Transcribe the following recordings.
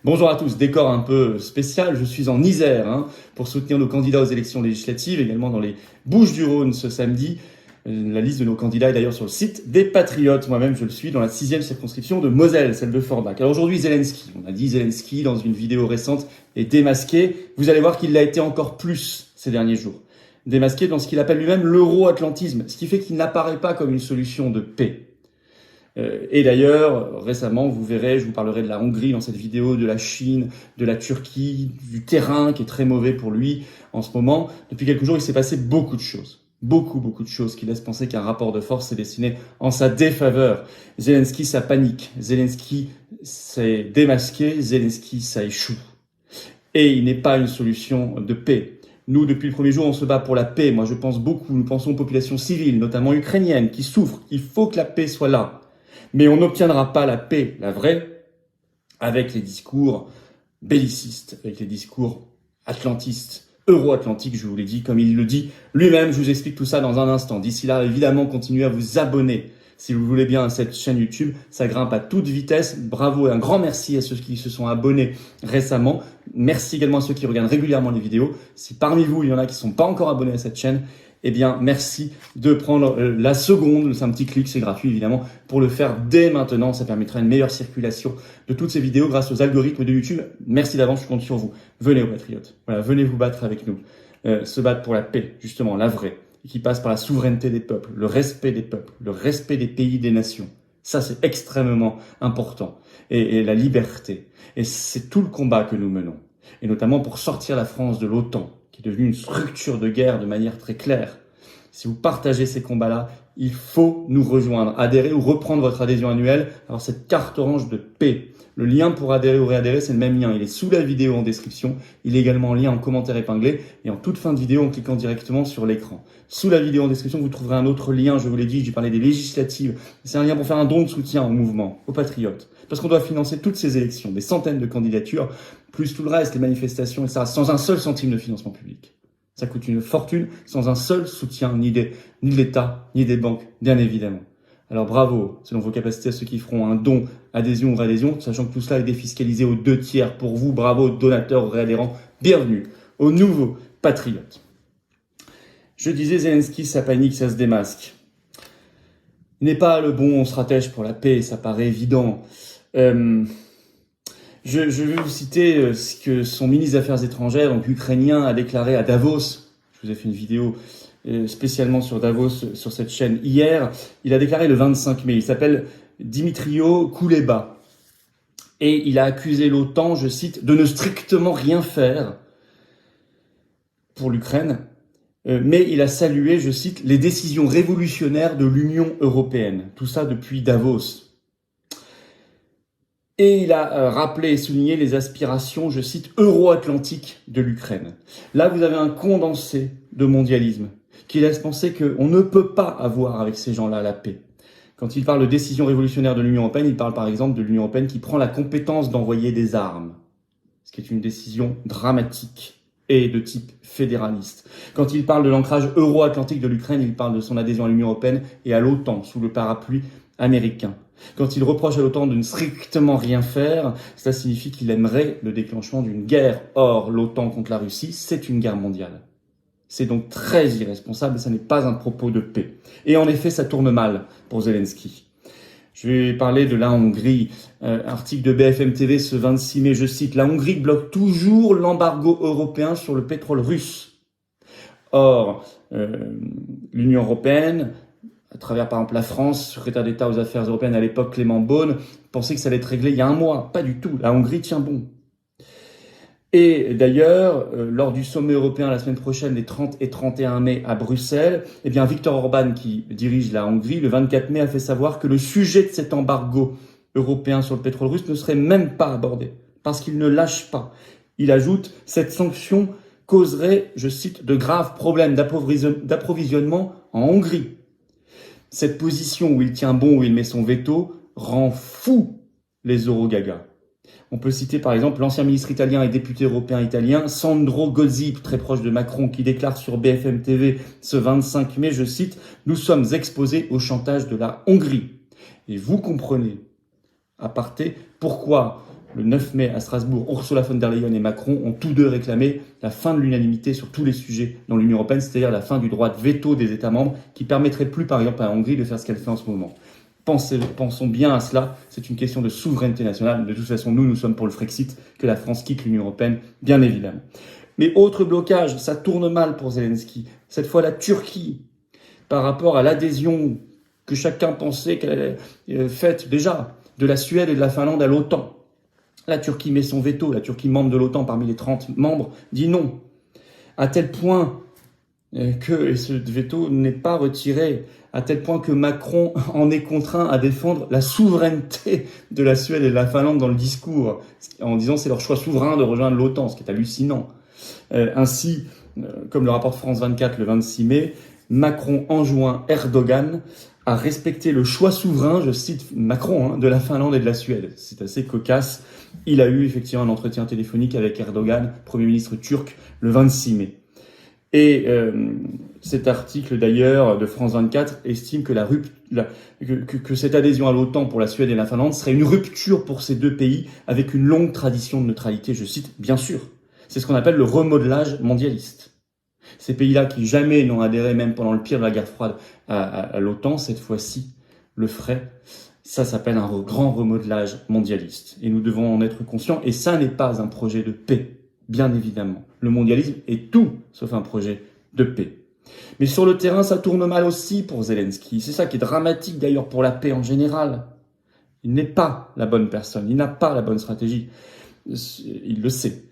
Bonjour à tous, décor un peu spécial, je suis en Isère pour soutenir nos candidats aux élections législatives, également dans les Bouches-du-Rhône ce samedi. La liste de nos candidats est d'ailleurs sur le site des Patriotes. Moi-même, je le suis dans la 6e circonscription de Moselle, celle de Forbach. Alors aujourd'hui, Zelensky. On a dit Zelensky dans une vidéo récente est démasqué. Vous allez voir qu'il l'a été encore plus ces derniers jours. Démasqué dans ce qu'il appelle lui-même l'euro-atlantisme, ce qui fait qu'il n'apparaît pas comme une solution de paix. Et d'ailleurs, récemment, vous verrez, je vous parlerai de la Hongrie dans cette vidéo, de la Chine, de la Turquie, du terrain qui est très mauvais pour lui en ce moment. Depuis quelques jours, il s'est passé beaucoup de choses. Beaucoup de choses qui laissent penser qu'un rapport de force s'est dessiné en sa défaveur. Zelensky, ça panique. Zelensky, s'est démasqué. Zelensky, ça échoue. Et il n'est pas une solution de paix. Nous, depuis le premier jour, on se bat pour la paix. Moi, je pense beaucoup. Nous pensons aux populations civiles, notamment ukrainiennes, qui souffrent. Il faut que la paix soit là. Mais on n'obtiendra pas la paix, la vraie, avec les discours bellicistes, avec les discours atlantistes, euro-atlantiques, je vous l'ai dit, comme il le dit lui-même. Je vous explique tout ça dans un instant. D'ici là, évidemment, continuez à vous abonner, si vous voulez bien, à cette chaîne YouTube. Ça grimpe à toute vitesse. Bravo et un grand merci à ceux qui se sont abonnés récemment. Merci également à ceux qui regardent régulièrement les vidéos. Si parmi vous, il y en a qui ne sont pas encore abonnés à cette chaîne, eh bien, merci de prendre la seconde, c'est un petit clic, c'est gratuit évidemment, pour le faire dès maintenant. Ça permettra une meilleure circulation de toutes ces vidéos grâce aux algorithmes de YouTube. Merci d'avance, je compte sur vous. Venez aux Patriotes. Voilà, venez vous battre avec nous. Se battre pour la paix, justement, la vraie, qui passe par la souveraineté des peuples, le respect des peuples, le respect des pays, des nations. Ça, c'est extrêmement important. Et la liberté. Et c'est tout le combat que nous menons. Et notamment pour sortir la France de l'OTAN, qui est devenue une structure de guerre de manière très claire. Si vous partagez ces combats-là, il faut nous rejoindre, adhérer ou reprendre votre adhésion annuelle. Alors cette carte orange de paix, le lien pour adhérer ou réadhérer, c'est le même lien. Il est sous la vidéo en description. Il est également en lien en commentaire épinglé et en toute fin de vidéo en cliquant directement sur l'écran. Sous la vidéo en description, vous trouverez un autre lien. Je vous l'ai dit, j'ai parlé des législatives. C'est un lien pour faire un don de soutien au mouvement, aux patriotes. Parce qu'on doit financer toutes ces élections, des centaines de candidatures, plus tout le reste, les manifestations, etc., sans un seul centime de financement public. Ça coûte une fortune, sans un seul soutien, ni de l'État, ni des banques, bien évidemment. Alors bravo, selon vos capacités, à ceux qui feront un don, adhésion ou réadhésion, sachant que tout cela est défiscalisé aux 2/3 pour vous. Bravo, donateurs ou réadhérents, bienvenue aux nouveaux patriotes. Je disais, Zelensky, ça panique, ça se démasque. Il n'est pas le bon stratège pour la paix, ça paraît évident. Je vais vous citer ce que son ministre des Affaires étrangères, donc ukrainien, a déclaré à Davos. Je vous ai fait une vidéo spécialement sur Davos, sur cette chaîne hier. Il a déclaré le 25 mai. Il s'appelle Dmytro Kuleba. Et il a accusé l'OTAN, je cite, de ne strictement rien faire pour l'Ukraine. Mais il a salué, je cite, les décisions révolutionnaires de l'Union européenne. Tout ça depuis Davos. Et il a rappelé et souligné les aspirations, je cite, euro-atlantiques de l'Ukraine. Là, vous avez un condensé de mondialisme qui laisse penser qu'on ne peut pas avoir avec ces gens-là la paix. Quand il parle de décisions révolutionnaires de l'Union européenne, il parle par exemple de l'Union européenne qui prend la compétence d'envoyer des armes, ce qui est une décision dramatique et de type fédéraliste. Quand il parle de l'ancrage euro-atlantique de l'Ukraine, il parle de son adhésion à l'Union européenne et à l'OTAN, sous le parapluie américain. Quand il reproche à l'OTAN de ne strictement rien faire, cela signifie qu'il aimerait le déclenchement d'une guerre. Or, l'OTAN contre la Russie, c'est une guerre mondiale. C'est donc très irresponsable et ça n'est pas un propos de paix. Et en effet, ça tourne mal pour Zelensky. Je vais parler de la Hongrie. Article de BFM TV ce 26 mai, je cite, « La Hongrie bloque toujours l'embargo européen sur le pétrole russe. » Or, l'Union européenne, à travers par exemple la France, secrétaire d'État aux affaires européennes à l'époque Clément Beaune, pensait que ça allait être réglé il y a un mois. Pas du tout, la Hongrie tient bon. Et d'ailleurs, lors du sommet européen la semaine prochaine, les 30 et 31 mai à Bruxelles, eh bien Viktor Orban, qui dirige la Hongrie, le 24 mai a fait savoir que le sujet de cet embargo européen sur le pétrole russe ne serait même pas abordé, parce qu'il ne lâche pas. Il ajoute, cette sanction causerait, je cite, de graves problèmes d'approvisionnement en Hongrie. Cette position où il tient bon, où il met son veto, rend fou les eurogagas. On peut citer par exemple l'ancien ministre italien et député européen italien Sandro Gozi, très proche de Macron, qui déclare sur BFM TV ce 25 mai, je cite, « Nous sommes exposés au chantage de la Hongrie ». Et vous comprenez, à aparté, pourquoi le 9 mai à Strasbourg, Ursula von der Leyen et Macron ont tous deux réclamé la fin de l'unanimité sur tous les sujets dans l'Union européenne, c'est-à-dire la fin du droit de veto des États membres qui permettrait plus, par exemple, à la Hongrie de faire ce qu'elle fait en ce moment. Pensons bien à cela, c'est une question de souveraineté nationale. De toute façon, nous sommes pour le Frexit, que la France quitte l'Union européenne, bien évidemment. Mais autre blocage, ça tourne mal pour Zelensky. Cette fois, la Turquie, par rapport à l'adhésion que chacun pensait qu'elle allait faite déjà de la Suède et de la Finlande à l'OTAN. La Turquie met son veto, la Turquie membre de l'OTAN parmi les 30 membres dit non. À tel point que ce veto n'est pas retiré, à tel point que Macron en est contraint à défendre la souveraineté de la Suède et de la Finlande dans le discours, en disant c'est leur choix souverain de rejoindre l'OTAN, ce qui est hallucinant. Ainsi, comme le rapporte France 24 le 26 mai, Macron enjoint Erdogan à respecter le choix souverain, je cite Macron, de la Finlande et de la Suède. C'est assez cocasse. Il a eu effectivement un entretien téléphonique avec Erdogan, Premier ministre turc, le 26 mai. Et cet article d'ailleurs de France 24 estime que que cette adhésion à l'OTAN pour la Suède et la Finlande serait une rupture pour ces deux pays avec une longue tradition de neutralité, je cite, bien sûr. C'est ce qu'on appelle le remodelage mondialiste. Ces pays-là qui jamais n'ont adhéré, même pendant le pire de la guerre froide, à l'OTAN, cette fois-ci, le feraient. Ça s'appelle un grand remodelage mondialiste. Et nous devons en être conscients. Et ça n'est pas un projet de paix, bien évidemment. Le mondialisme est tout sauf un projet de paix. Mais sur le terrain, ça tourne mal aussi pour Zelensky. C'est ça qui est dramatique d'ailleurs pour la paix en général. Il n'est pas la bonne personne. Il n'a pas la bonne stratégie. Il le sait.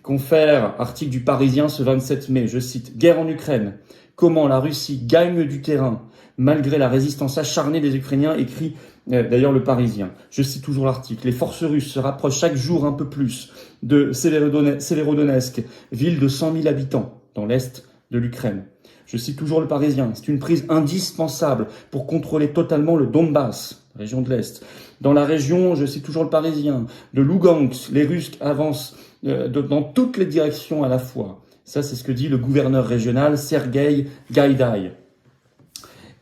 Confère, article du Parisien ce 27 mai, je cite, « Guerre en Ukraine. Comment la Russie gagne du terrain malgré la résistance acharnée des Ukrainiens », écrit d'ailleurs le Parisien. Je cite toujours l'article. « Les forces russes se rapprochent chaque jour un peu plus de Severodonetsk, ville de 100 000 habitants dans l'est de l'Ukraine. » Je cite toujours le Parisien. « C'est une prise indispensable pour contrôler totalement le Donbass, région de l'Est. Dans la région, je cite toujours le Parisien, de Lugansk, les Russes avancent dans toutes les directions à la fois. » Ça, c'est ce que dit le gouverneur régional Sergueï Gaïdaï.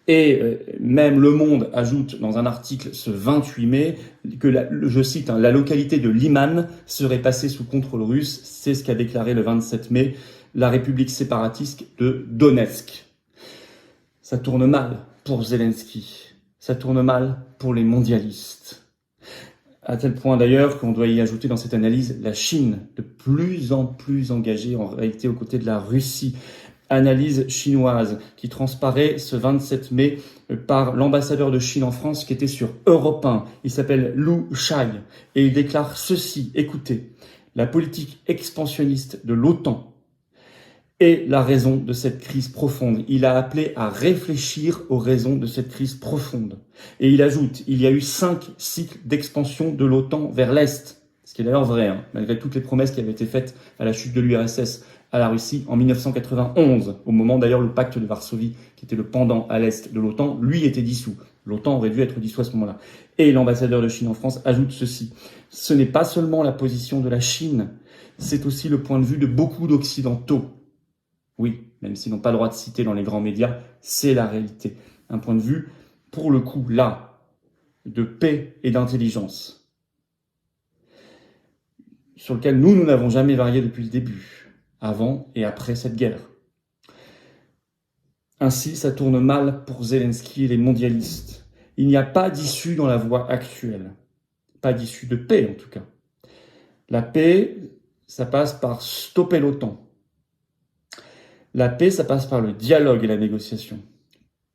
Et même Le Monde ajoute dans un article ce 28 mai que, je cite, la localité de Liman serait passée sous contrôle russe. C'est ce qu'a déclaré le 27 mai la République séparatiste de Donetsk. Ça tourne mal pour Zelensky. Ça tourne mal pour les mondialistes. À tel point d'ailleurs qu'on doit y ajouter dans cette analyse la Chine, de plus en plus engagée en réalité aux côtés de la Russie. Analyse chinoise qui transparaît ce 27 mai par l'ambassadeur de Chine en France qui était sur Europe 1. Il s'appelle Lu Shai et il déclare ceci, écoutez, la politique expansionniste de l'OTAN est la raison de cette crise profonde. Il a appelé à réfléchir aux raisons de cette crise profonde. Et il ajoute, il y a eu 5 cycles d'expansion de l'OTAN vers l'Est. Ce qui est d'ailleurs vrai, malgré toutes les promesses qui avaient été faites à la chute de l'URSS à la Russie en 1991, au moment d'ailleurs où le pacte de Varsovie, qui était le pendant à l'Est de l'OTAN, lui était dissous. L'OTAN aurait dû être dissous à ce moment-là. Et l'ambassadeur de Chine en France ajoute ceci. Ce n'est pas seulement la position de la Chine, c'est aussi le point de vue de beaucoup d'Occidentaux. Oui, même s'ils n'ont pas le droit de citer dans les grands médias, c'est la réalité. Un point de vue, pour le coup, là, de paix et d'intelligence, sur lequel nous n'avons jamais varié depuis le début, avant et après cette guerre. Ainsi, ça tourne mal pour Zelensky et les mondialistes. Il n'y a pas d'issue dans la voie actuelle. Pas d'issue de paix, en tout cas. La paix, ça passe par stopper l'OTAN. La paix, ça passe par le dialogue et la négociation.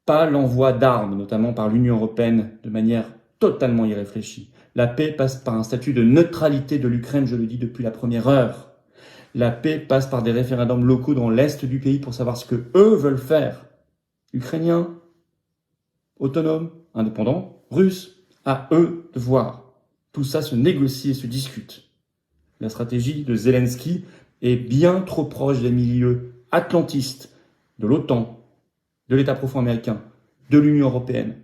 Pas l'envoi d'armes, notamment par l'Union européenne, de manière totalement irréfléchie. La paix passe par un statut de neutralité de l'Ukraine, je le dis depuis la première heure. La paix passe par des référendums locaux dans l'est du pays pour savoir ce que eux veulent faire. Ukrainiens, autonomes, indépendants, russes, à eux de voir. Tout ça se négocie et se discute. La stratégie de Zelensky est bien trop proche des milieux atlantistes de l'OTAN, de l'État profond américain, de l'Union européenne,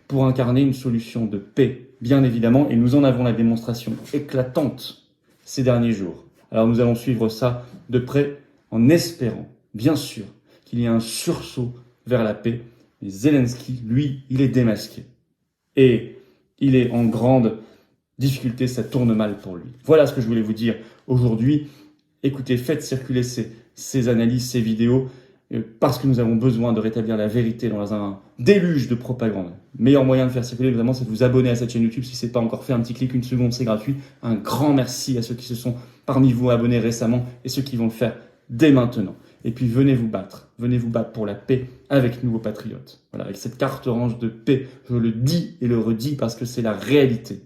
pour incarner une solution de paix, bien évidemment, et nous en avons la démonstration éclatante ces derniers jours. Alors nous allons suivre ça de près en espérant, bien sûr, qu'il y ait un sursaut vers la paix. Et Zelensky, lui, il est démasqué. Et il est en grande difficulté, ça tourne mal pour lui. Voilà ce que je voulais vous dire aujourd'hui. Écoutez, faites circuler ces analyses, ces vidéos, parce que nous avons besoin de rétablir la vérité dans un déluge de propagande. Le meilleur moyen de faire circuler, vraiment, c'est de vous abonner à cette chaîne YouTube. Si ce n'est pas encore fait, un petit clic, une seconde, c'est gratuit. Un grand merci à ceux qui se sont parmi vous abonnés récemment et ceux qui vont le faire dès maintenant. Et puis venez vous battre pour la paix avec nous, aux patriotes. Voilà, avec cette carte orange de paix, je le dis et le redis parce que c'est la réalité.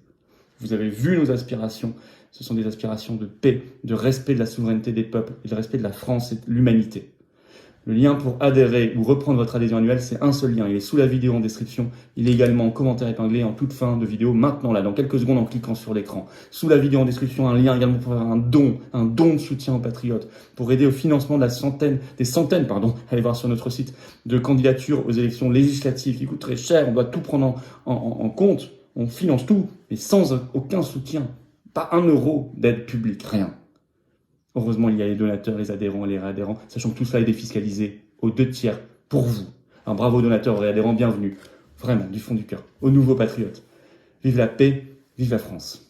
Vous avez vu nos aspirations, ce sont des aspirations de paix, de respect de la souveraineté des peuples et de respect de la France et de l'humanité. Le lien pour adhérer ou reprendre votre adhésion annuelle, c'est un seul lien. Il est sous la vidéo en description. Il est également en commentaire épinglé en toute fin de vidéo, maintenant là, dans quelques secondes en cliquant sur l'écran. Sous la vidéo en description, un lien également pour faire un don de soutien aux patriotes, pour aider au financement de des centaines, allez voir sur notre site, de candidatures aux élections législatives qui coûtent très cher. On doit tout prendre en compte. On finance tout, mais sans aucun soutien. Pas un euro d'aide publique, rien. Heureusement, il y a les donateurs, les adhérents et les réadhérents, sachant que tout cela est défiscalisé aux 2/3 pour vous. Un bravo donateurs et réadhérents, bienvenue, vraiment, du fond du cœur, aux nouveaux patriotes. Vive la paix, vive la France.